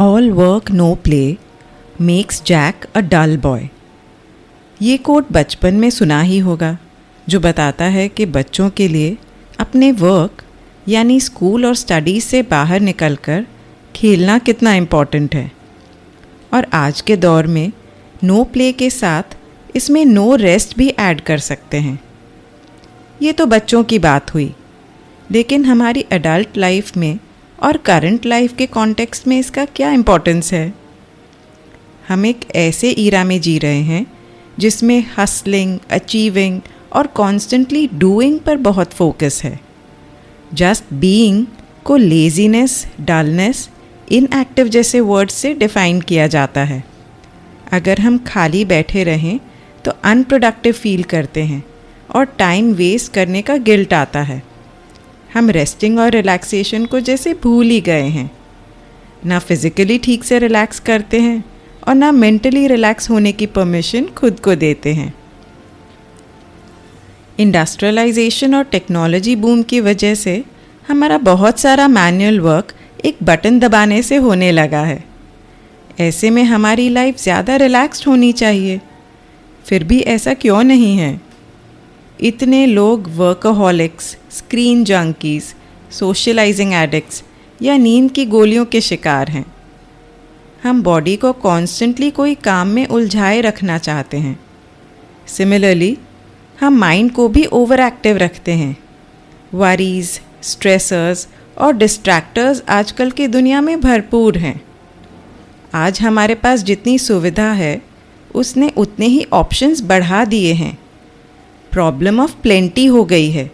All work no play makes Jack a dull boy. ये quote बचपन में सुना ही होगा, जो बताता है कि बच्चों के लिए अपने वर्क यानी स्कूल और स्टडीज़ से बाहर निकलकर खेलना कितना इम्पॉर्टेंट है। और आज के दौर में नो प्ले के साथ इसमें नो रेस्ट भी ऐड कर सकते हैं। ये तो बच्चों की बात हुई, लेकिन हमारी एडल्ट लाइफ में और करंट लाइफ के कॉन्टेक्स्ट में इसका क्या इम्पोर्टेंस है। हम एक ऐसे ईरा में जी रहे हैं जिसमें हसलिंग, अचीविंग और कॉन्स्टेंटली डूइंग पर बहुत फोकस है। जस्ट बीइंग को लेजीनेस, डलनेस, इनएक्टिव जैसे वर्ड्स से डिफ़ाइन किया जाता है। अगर हम खाली बैठे रहें तो अनप्रोडक्टिव फील करते हैं और टाइम वेस्ट करने का गिल्ट आता है। हम रेस्टिंग और रिलैक्सेशन को जैसे भूल ही गए हैं। ना फिज़िकली ठीक से रिलैक्स करते हैं और ना मेंटली रिलैक्स होने की परमिशन खुद को देते हैं। इंडस्ट्रियलाइजेशन और टेक्नोलॉजी बूम की वजह से हमारा बहुत सारा मैनुअल वर्क एक बटन दबाने से होने लगा है। ऐसे में हमारी लाइफ ज़्यादा रिलैक्स्ड होनी चाहिए, फिर भी ऐसा क्यों नहीं है। इतने लोग वर्कहॉलिक्स, स्क्रीन जंकीज़, सोशलाइजिंग एडिक्ट्स या नींद की गोलियों के शिकार हैं। हम बॉडी को कॉन्स्टेंटली कोई काम में उलझाए रखना चाहते हैं। सिमिलरली हम माइंड को भी ओवर एक्टिव रखते हैं। वरीज, स्ट्रेसर्स और डिस्ट्रैक्टर्स आजकल की दुनिया में भरपूर हैं। आज हमारे पास जितनी सुविधा है उसने उतने ही ऑप्शंस बढ़ा दिए हैं। प्रॉब्लम ऑफ प्लेंटी हो गई है,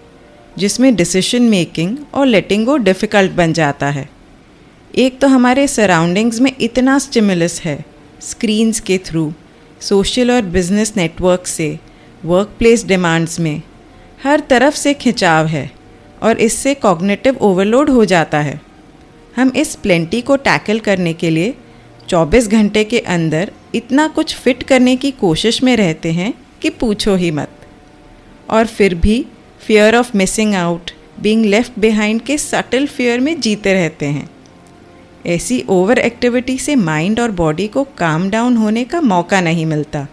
जिसमें डिसीजन मेकिंग और लेटिंग गो डिफ़िकल्ट बन जाता है। एक तो हमारे सराउंडिंग्स में इतना स्टिमुलस है, स्क्रीन्स के थ्रू, सोशल और बिजनेस नेटवर्क से, वर्क प्लेस डिमांड्स में हर तरफ से खिंचाव है और इससे कॉग्निटिव ओवरलोड हो जाता है। हम इस प्लेंटी को टैकल करने के लिए 24 घंटे के अंदर इतना कुछ फिट करने की कोशिश में रहते हैं कि पूछो ही मत। और फिर भी fear of missing out, being left behind के सटल फियर में जीते रहते हैं। ऐसी ओवर एक्टिविटी से माइंड और बॉडी को काम डाउन होने का मौका नहीं मिलता।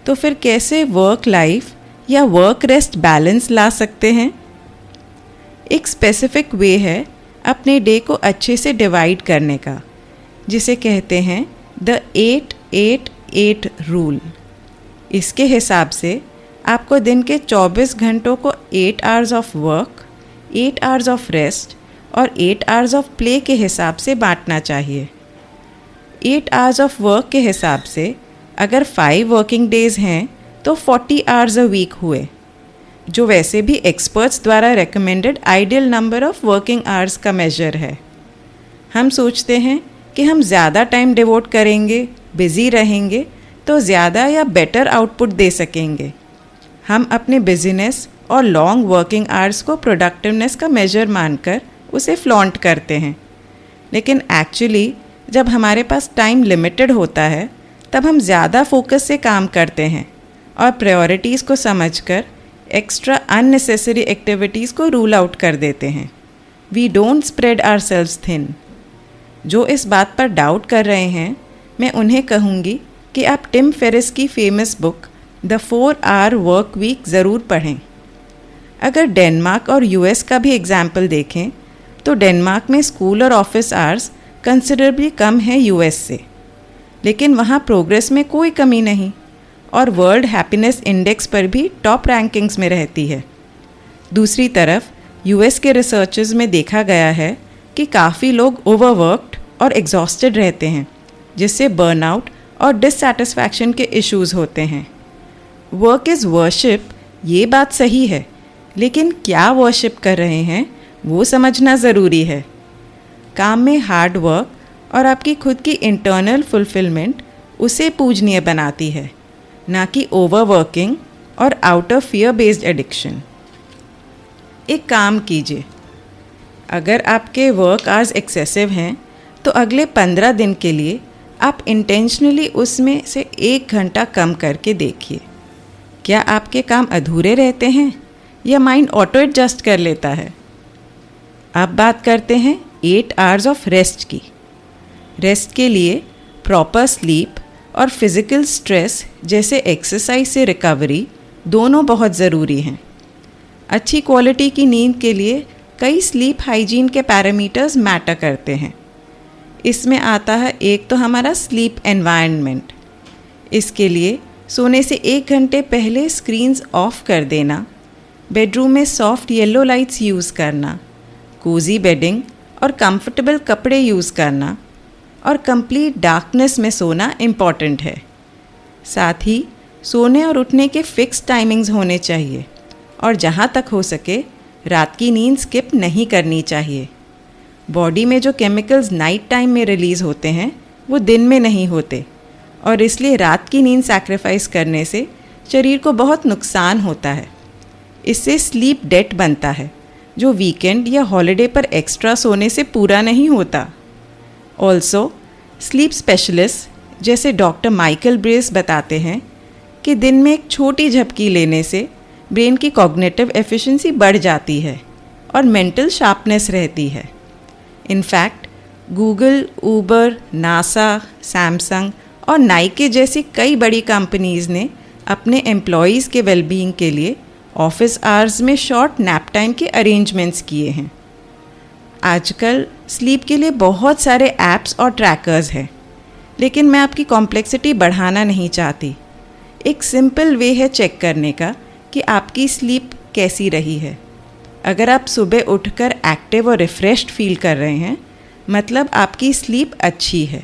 तो फिर कैसे वर्क लाइफ या वर्क रेस्ट बैलेंस ला सकते हैं? एक स्पेसिफिक वे है अपने डे को अच्छे से डिवाइड करने का, जिसे कहते हैं द 8-8-8 रूल। इसके हिसाब से आपको दिन के 24 घंटों को 8 hours of work, 8 hours of rest और 8 आवर्स ऑफ प्ले के हिसाब से बांटना चाहिए। 8 आवर्स ऑफ वर्क के हिसाब से अगर 5 वर्किंग डेज़ हैं तो 40 आवर्स अ वीक हुए, जो वैसे भी एक्सपर्ट्स द्वारा recommended ideal number of working hours का मेजर है। हम सोचते हैं कि हम ज़्यादा टाइम डिवोट करेंगे, बिज़ी रहेंगे तो ज़्यादा या बेटर आउटपुट दे सकेंगे। हम अपने बिजीनेस और लॉन्ग वर्किंग आवर्स को प्रोडक्टिवनेस का मेजर मानकर उसे फ्लॉन्ट करते हैं। लेकिन एक्चुअली जब हमारे पास टाइम लिमिटेड होता है तब हम ज़्यादा फोकस से काम करते हैं और प्रायोरिटीज़ को समझकर एक्स्ट्रा अननेसेसरी एक्टिविटीज़ को रूल आउट कर देते हैं। We don't spread ourselves thin. जो इस बात पर डाउट कर रहे हैं, मैं उन्हें कहूँगी कि आप टिम फेरिस की famous book the 4-Hour work week ज़रूर पढ़ें। अगर डेनमार्क और यूएस का भी एग्जाम्पल देखें तो डेनमार्क में स्कूल और ऑफिस आवर्स कंसिडरेबली कम है यूएस से, लेकिन वहाँ प्रोग्रेस में कोई कमी नहीं और वर्ल्ड हैप्पीनेस इंडेक्स पर भी टॉप रैंकिंग्स में रहती है। दूसरी तरफ यूएस के रिसर्चेस में देखा गया है कि काफ़ी लोग ओवरवर्क्ड और एग्जॉस्टेड रहते हैं, जिससे बर्नआउट और डिससैटिस्फैक्शन के इश्यूज़ होते हैं। वर्क इज़ वर्शिप, ये बात सही है, लेकिन क्या वर्शिप कर रहे हैं वो समझना ज़रूरी है। काम में हार्ड वर्क और आपकी खुद की इंटरनल फुलफिलमेंट उसे पूजनीय बनाती है, ना कि ओवरवर्किंग और आउटर फियर बेस्ड एडिक्शन। एक काम कीजिए, अगर आपके वर्क आवर्स एक्सेसिव हैं तो अगले 15 दिन के लिए आप इंटेंशनली उसमें से 1 घंटा कम करके देखिए। क्या आपके काम अधूरे रहते हैं या माइंड ऑटो एडजस्ट कर लेता है? अब बात करते हैं 8 आवर्स ऑफ रेस्ट की। रेस्ट के लिए प्रॉपर स्लीप और फिज़िकल स्ट्रेस जैसे एक्सरसाइज से रिकवरी दोनों बहुत ज़रूरी हैं। अच्छी क्वालिटी की नींद के लिए कई स्लीप हाइजीन के पैरामीटर्स मैटर करते हैं। इसमें आता है एक तो हमारा स्लीप एनवायरनमेंट। इसके लिए सोने से 1 घंटे पहले स्क्रीन्स ऑफ कर देना, बेडरूम में सॉफ्ट येलो लाइट्स यूज़ करना, कोजी बेडिंग और कंफर्टेबल कपड़े यूज़ करना और कंप्लीट डार्कनेस में सोना इम्पॉर्टेंट है। साथ ही सोने और उठने के फिक्स टाइमिंग्स होने चाहिए और जहाँ तक हो सके रात की नींद स्किप नहीं करनी चाहिए। बॉडी में जो केमिकल्स नाइट टाइम में रिलीज़ होते हैं वो दिन में नहीं होते और इसलिए रात की नींद सैक्रिफाइस करने से शरीर को बहुत नुकसान होता है। इससे स्लीप डेट बनता है जो वीकेंड या हॉलिडे पर एक्स्ट्रा सोने से पूरा नहीं होता। ऑल्सो स्लीप स्पेशलिस्ट जैसे डॉक्टर माइकल ब्रेस बताते हैं कि दिन में एक छोटी झपकी लेने से ब्रेन की कॉग्निटिव एफिशिएंसी बढ़ जाती है और मेंटल शार्पनेस रहती है। In fact Google, Uber, NASA, Samsung और नाइके जैसी कई बड़ी कंपनीज़ ने अपने एम्प्लॉयज़ के वेलबीइंग के लिए ऑफिस आवर्स में शॉर्ट नैप टाइम के अरेंजमेंट्स किए हैं। आजकल स्लीप के लिए बहुत सारे ऐप्स और ट्रैकर्स हैं, लेकिन मैं आपकी कॉम्प्लेक्सिटी बढ़ाना नहीं चाहती। एक सिंपल वे है चेक करने का कि आपकी स्लीप कैसी रही है। अगर आप सुबह उठकर एक्टिव और रिफ़्रेश्ड फील कर रहे हैं, मतलब आपकी स्लीप अच्छी है।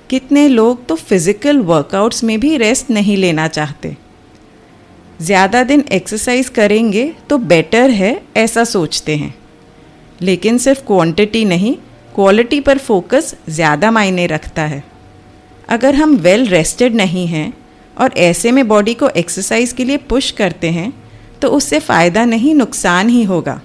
कितने लोग तो फिज़िकल वर्कआउट्स में भी रेस्ट नहीं लेना चाहते। ज़्यादा दिन एक्सरसाइज करेंगे तो बेटर है ऐसा सोचते हैं, लेकिन सिर्फ क्वांटिटी नहीं क्वालिटी पर फोकस ज़्यादा मायने रखता है। अगर हम वेल रेस्टेड नहीं हैं और ऐसे में बॉडी को एक्सरसाइज के लिए पुश करते हैं तो उससे फ़ायदा नहीं नुकसान ही होगा।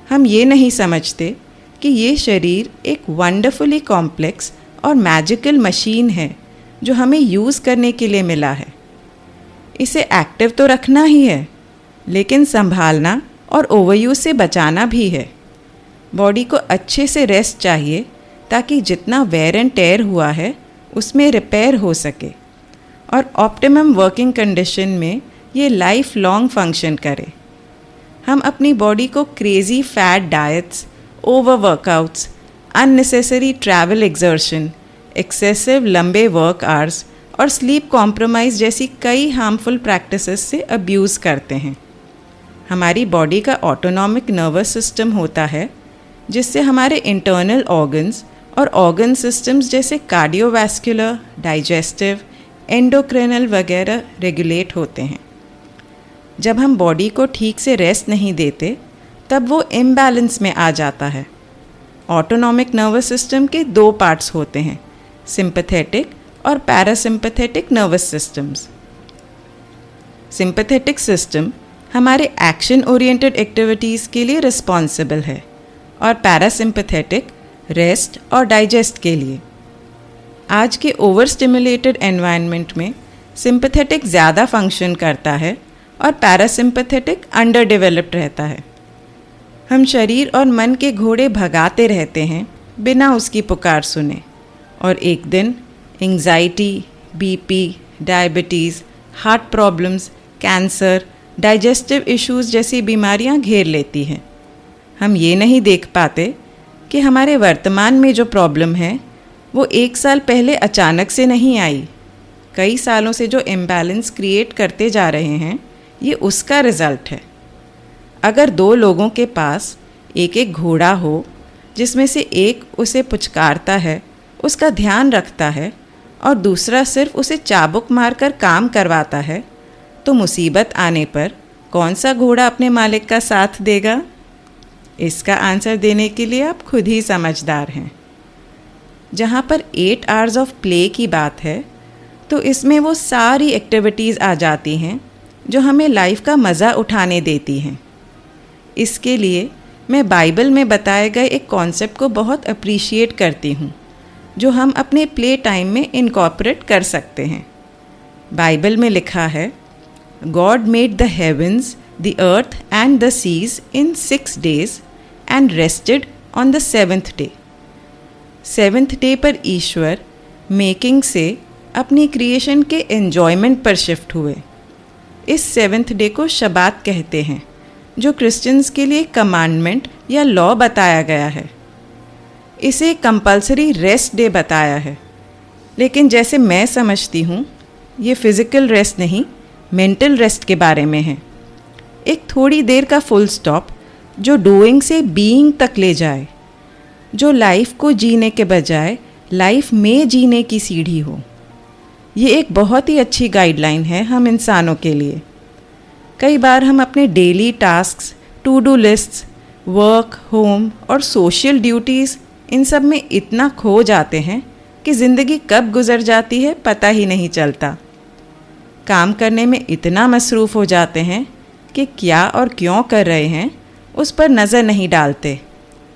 हम ये नहीं समझते कि ये शरीर एक वंडरफुली कॉम्प्लेक्स और मैजिकल मशीन है जो हमें यूज़ करने के लिए मिला है। इसे एक्टिव तो रखना ही है, लेकिन संभालना और ओवरयूज से बचाना भी है। बॉडी को अच्छे से रेस्ट चाहिए ताकि जितना वेयर एंड टेयर हुआ है उसमें रिपेयर हो सके और ऑप्टिमम वर्किंग कंडीशन में ये लाइफ लॉन्ग फंक्शन करे। हम अपनी बॉडी को crazy fat diets, over workouts, unnecessary travel exertion, excessive लंबे वर्क आवर्स और स्लीप कॉम्प्रोमाइज़ जैसी कई हार्मफुल प्रैक्टिसेस से अब्यूज़ करते हैं। हमारी बॉडी का ऑटोनॉमिक नर्वस सिस्टम होता है जिससे हमारे इंटरनल ऑर्गन्स और ऑर्गन सिस्टम्स जैसे कार्डियोवैस्कुलर, डाइजेस्टिव, एंडोक्रिनल वगैरह रेगुलेट होते हैं। जब हम बॉडी को ठीक से रेस्ट नहीं देते तब वो इम्बैलेंस में आ जाता है। ऑटोनॉमिक नर्वस सिस्टम के 2 पार्ट्स होते हैं, सिंपैथेटिक और parasympathetic nervous systems. Sympathetic system हमारे एक्शन ओरिएंटेड एक्टिविटीज़ के लिए रिस्पॉन्सिबल है और पैरासिम्पैथेटिक रेस्ट और डाइजेस्ट के लिए। आज के ओवर स्टिमुलेटेड एनवायरनमेंट में सिंपैथेटिक ज़्यादा फंक्शन करता है और पैरासिम्पैथेटिक अंडर डेवलप्ड रहता है। हम शरीर और मन के घोड़े भगाते रहते हैं बिना उसकी पुकार सुने और एक दिन anxiety, BP, diabetes, heart problems, cancer, digestive issues जैसी बीमारियां घेर लेती हैं। हम ये नहीं देख पाते कि हमारे वर्तमान में जो प्रॉब्लम है वो 1 साल पहले अचानक से नहीं आई। कई सालों से जो इम्बैलेंस क्रिएट करते जा रहे हैं ये उसका रिज़ल्ट है। अगर 2 लोगों के पास एक एक घोड़ा हो जिसमें से एक उसे पुचकारता है, उसका ध्यान रखता है और दूसरा सिर्फ उसे चाबुक मारकर काम करवाता है, तो मुसीबत आने पर कौन सा घोड़ा अपने मालिक का साथ देगा? इसका आंसर देने के लिए आप खुद ही समझदार हैं। जहाँ पर 8 आवर्स ऑफ प्ले की बात है तो इसमें वो सारी एक्टिविटीज़ आ जाती हैं जो हमें लाइफ का मज़ा उठाने देती हैं। इसके लिए मैं बाइबल में बताए गए एक कॉन्सेप्ट को बहुत अप्रिशिएट करती हूँ जो हम अपने प्ले टाइम में इनकॉर्पोरेट कर सकते हैं। बाइबल में लिखा है, God made the heavens, the earth and the seas in 6 days and rested on the 7th day. 7वें डे पर ईश्वर मेकिंग से अपनी क्रिएशन के एन्जॉयमेंट पर शिफ्ट हुए। इस 7वें डे को शबात कहते हैं, जो क्रिश्चियंस के लिए कमांडमेंट या लॉ बताया गया है। इसे कंपल्सरी रेस्ट डे बताया है, लेकिन जैसे मैं समझती हूँ ये फिज़िकल रेस्ट नहीं, मेंटल रेस्ट के बारे में है। एक थोड़ी देर का फुल स्टॉप जो डूइंग से बीइंग तक ले जाए, जो लाइफ को जीने के बजाय लाइफ में जीने की सीढ़ी हो। ये एक बहुत ही अच्छी गाइडलाइन है हम इंसानों के लिए। कई बार हम अपने daily tasks, to do lists, work, home और सोशल ड्यूटीज़, इन सब में इतना खो जाते हैं कि ज़िंदगी कब गुजर जाती है पता ही नहीं चलता। काम करने में इतना मसरूफ़ हो जाते हैं कि क्या और क्यों कर रहे हैं उस पर नज़र नहीं डालते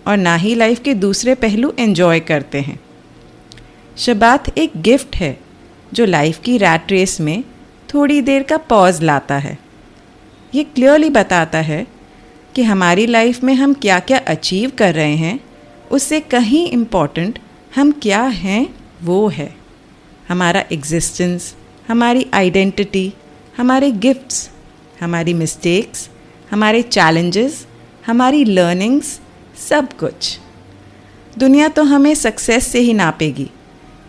और ना ही लाइफ के दूसरे पहलू एंजॉय करते हैं। शबात एक गिफ्ट है जो लाइफ की रैट रेस में थोड़ी देर का पॉज लाता है। ये क्लियरली बताता है कि हमारी लाइफ में हम क्या क्या अचीव कर रहे हैं, उससे कहीं इम्पॉर्टेंट हम क्या हैं वो है। हमारा एग्जिस्टेंस, हमारी आइडेंटिटी, हमारे गिफ्ट्स, हमारी मिस्टेक्स, हमारे चैलेंजेस, हमारी लर्निंग्स, सब कुछ। दुनिया तो हमें सक्सेस से ही नापेगी,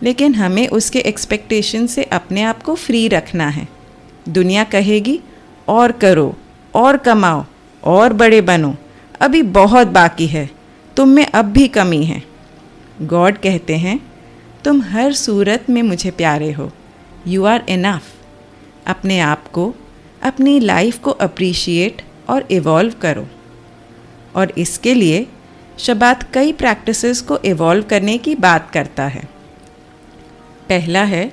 लेकिन हमें उसके एक्सपेक्टेशन से अपने आप को फ्री रखना है। दुनिया कहेगी और करो और कमाओ और बड़े बनो, अभी बहुत बाकी है, तुम में अब भी कमी है। गॉड कहते हैं तुम हर सूरत में मुझे प्यारे हो, यू आर इनफ। अपने आप को, अपनी लाइफ को अप्रिशिएट और इवॉल्व करो। और इसके लिए शबात कई प्रैक्टिसेस को इवॉल्व करने की बात करता है। पहला है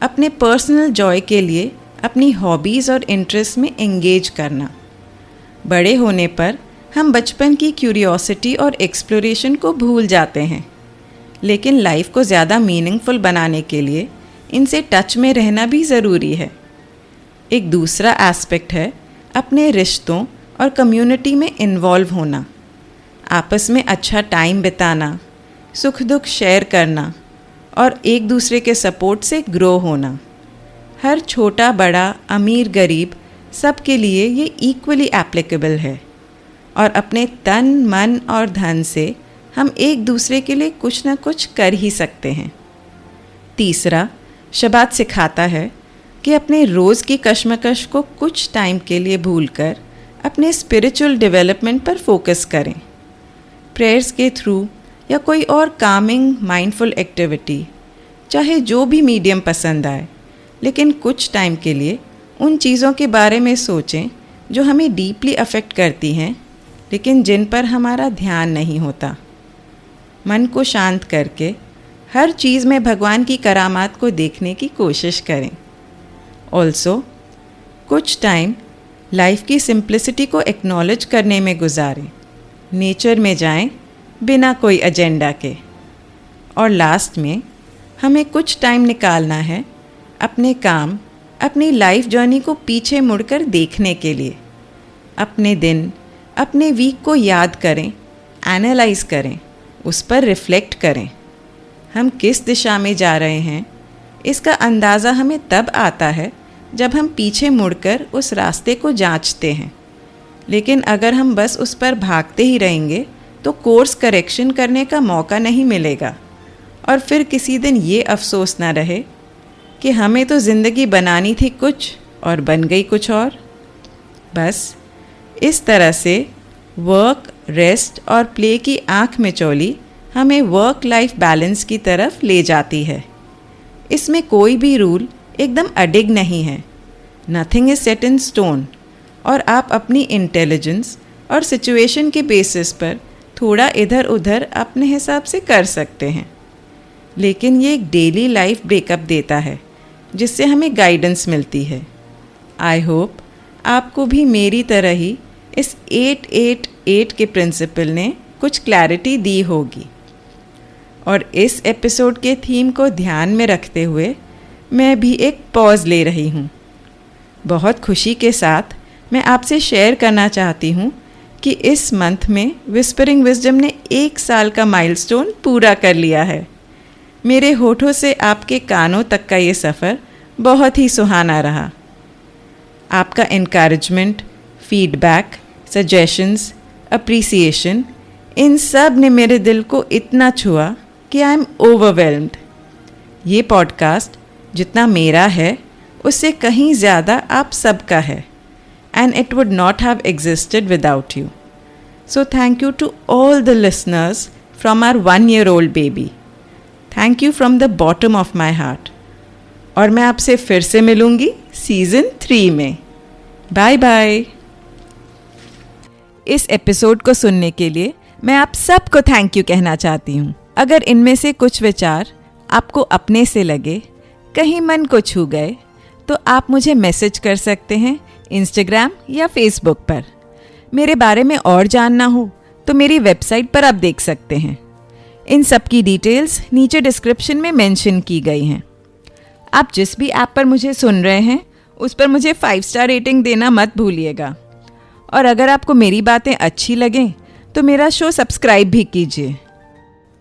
अपने पर्सनल जॉय के लिए अपनी हॉबीज़ और इंटरेस्ट में एंगेज करना। बड़े होने पर हम बचपन की क्यूरियोसिटी और एक्सप्लोरेशन को भूल जाते हैं, लेकिन लाइफ को ज़्यादा मीनिंगफुल बनाने के लिए इनसे टच में रहना भी ज़रूरी है। एक दूसरा एस्पेक्ट है अपने रिश्तों और कम्युनिटी में इन्वॉल्व होना, आपस में अच्छा टाइम बिताना, सुख दुख शेयर करना और एक दूसरे के सपोर्ट से ग्रो होना। हर छोटा बड़ा, अमीर गरीब, सब के लिए ये इक्वली एप्लीकेबल है और अपने तन मन और धन से हम एक दूसरे के लिए कुछ न कुछ कर ही सकते हैं। तीसरा, शबात सिखाता है कि अपने रोज़ की कश्मकश को कुछ टाइम के लिए भूलकर अपने स्पिरिचुअल डेवलपमेंट पर फोकस करें। प्रेयर्स के थ्रू या कोई और कामिंग माइंडफुल एक्टिविटी, चाहे जो भी मीडियम पसंद आए, लेकिन कुछ टाइम के लिए उन चीज़ों के बारे में सोचें जो हमें डीपली अफेक्ट करती हैं, लेकिन जिन पर हमारा ध्यान नहीं होता। मन को शांत करके हर चीज़ में भगवान की करामात को देखने की कोशिश करें। ऑल्सो कुछ टाइम लाइफ की सिंप्लिसिटी को एक्नॉलेज करने में गुजारें। नेचर में जाएं बिना कोई एजेंडा के। और लास्ट में हमें कुछ टाइम निकालना है अपने काम, अपनी लाइफ जर्नी को पीछे मुड़कर देखने के लिए। अपने दिन, अपने वीक को याद करें, एनालाइज करें, उस पर रिफ्लेक्ट करें। हम किस दिशा में जा रहे हैं, इसका अंदाज़ा हमें तब आता है जब हम पीछे मुड़कर उस रास्ते को जांचते हैं। लेकिन अगर हम बस उस पर भागते ही रहेंगे तो कोर्स करेक्शन करने का मौका नहीं मिलेगा और फिर किसी दिन ये अफसोस ना रहे कि हमें तो ज़िंदगी बनानी थी कुछ और बन गई कुछ और। बस इस तरह से वर्क, रेस्ट और प्ले की आँख मिचौली हमें वर्क लाइफ बैलेंस की तरफ ले जाती है। इसमें कोई भी रूल एकदम अडिग नहीं है, nothing is set in stone, और आप अपनी इंटेलिजेंस और सिचुएशन के बेसिस पर थोड़ा इधर उधर अपने हिसाब से कर सकते हैं। लेकिन ये एक डेली लाइफ ब्रेकअप देता है जिससे हमें गाइडेंस मिलती है। आई होप आपको भी मेरी तरह ही इस 888 के प्रिंसिपल ने कुछ क्लैरिटी दी होगी। और इस एपिसोड के थीम को ध्यान में रखते हुए मैं भी एक पॉज ले रही हूँ। बहुत खुशी के साथ मैं आपसे शेयर करना चाहती हूँ कि इस मंथ में विस्परिंग विजडम ने 1 साल का माइलस्टोन पूरा कर लिया है। मेरे होठों से आपके कानों तक का ये सफ़र बहुत ही सुहाना रहा। आपका इनकरेजमेंट, फीडबैक, सजेशंस, अप्रिसिएशन, इन सब ने मेरे दिल को इतना छुआ कि आई एम ओवरवेल्म्ड। ये पॉडकास्ट जितना मेरा है उससे कहीं ज़्यादा आप सबका है, and it would not have existed without you. So thank you to all the listeners from our 1-year-old baby. Thank you from the bottom of my heart. और मैं आपसे फिर से मिलूँगी सीज़न 3 में। Bye bye. इस एपिसोड को सुनने के लिए मैं आप सबको थैंक यू कहना चाहती हूँ। अगर इनमें से कुछ विचार आपको अपने से लगे, कहीं मन को छू गए, तो आप मुझे मैसेज कर सकते हैं इंस्टाग्राम या फेसबुक पर। मेरे बारे में और जानना हो तो मेरी वेबसाइट पर आप देख सकते हैं। इन सब की डिटेल्स नीचे डिस्क्रिप्शन में मेंशन की गई हैं। आप जिस भी ऐप पर मुझे सुन रहे हैं उस पर मुझे 5 स्टार रेटिंग देना मत भूलिएगा। और अगर आपको मेरी बातें अच्छी लगें तो मेरा शो सब्सक्राइब भी कीजिए।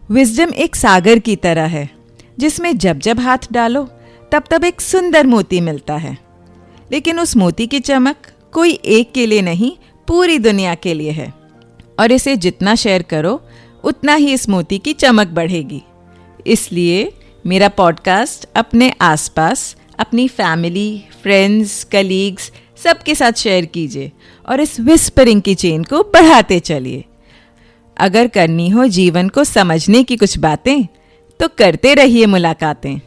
विजडम एक सागर की तरह है जिसमें जब जब हाथ डालो तब तब एक सुंदर मोती मिलता है, लेकिन उस मोती की चमक कोई एक के लिए नहीं, पूरी दुनिया के लिए है। और इसे जितना शेयर करो उतना ही इस मोती की चमक बढ़ेगी। इसलिए मेरा पॉडकास्ट अपने आसपास, अपनी फैमिली, फ्रेंड्स, कलीग्स सबके साथ शेयर कीजिए और इस विस्परिंग की चेन को बढ़ाते चलिए। अगर करनी हो जीवन को समझने की कुछ बातें तो करते रहिए मुलाकातें।